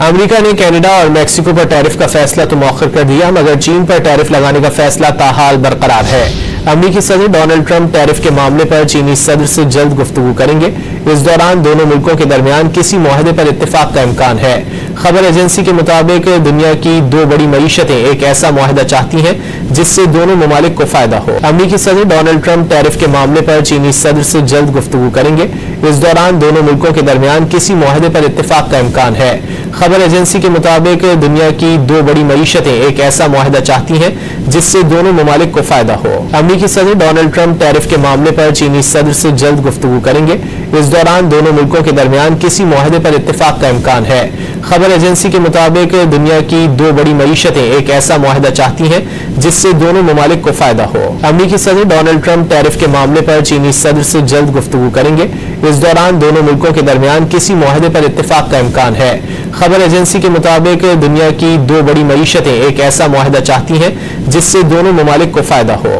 America ने Canada और Mexico पर टैरिफ का फैसला तो मौखर कर दिया, मगर चीन पर टैरिफ लगाने का फैसला ताहाल बरकरार है। अमेरिकी सदर डोनाल्ड ट्रंप टैरिफ के मामले पर चीनी सदर से जल्द गुफ्तगू करेंगे। इस दौरान दोनों मुल्कों के दरमियान किसी मुआहदे पर इत्तेफाक का इम्कान है। खबर एजेंसी के मुताबिक दुनिया की दो बड़ी मईशतें एक ऐसा मुआहदा चाहती हैं जिससे दोनों ममालिक को फायदा हो। अमेरिकी सदर डोनाल्ड ट्रंप टैरिफ के मामले पर चीनी सदर से जल्द गुफ्तगू करेंगे। इस दौरान दोनों मुल्कों के दरमियान किसी मुआहदे पर इत्तेफाक का इम्कान है। खबर एजेंसी के मुताबिक दुनिया की दो बड़ी मईशतें एक ऐसा मुआहदा चाहती हैं जिससे दोनों ममालिक को फायदा हो। अमेरिकी सदर डोनाल्ड ट्रंप टैरिफ के मामले पर चीनी सदर से जल्द गुफ्तगू करेंगे। इस दौरान दोनों मुल्कों के दरमियान किसी मुआहदे पर इत्तेफाक का इम्कान है। खबर एजेंसी के मुताबिक दुनिया की दो बड़ी मईशतें एक ऐसा मुआहदा चाहती हैं जिससे दोनों ममालिक को फायदा हो। अमेरिकी सदर डोनाल्ड ट्रंप टैरिफ के मामले पर चीनी सदर से जल्द गुफ्तगू करेंगे। इस दौरान दोनों मुल्कों के दरमियान किसी मुआहदे पर इत्तेफाक का इम्कान है। खबर एजेंसी के मुताबिक दुनिया की दो बड़ी मईशतें एक ऐसा मुआहदा चाहती हैं जिससे दोनों ममालिक को फायदा हो।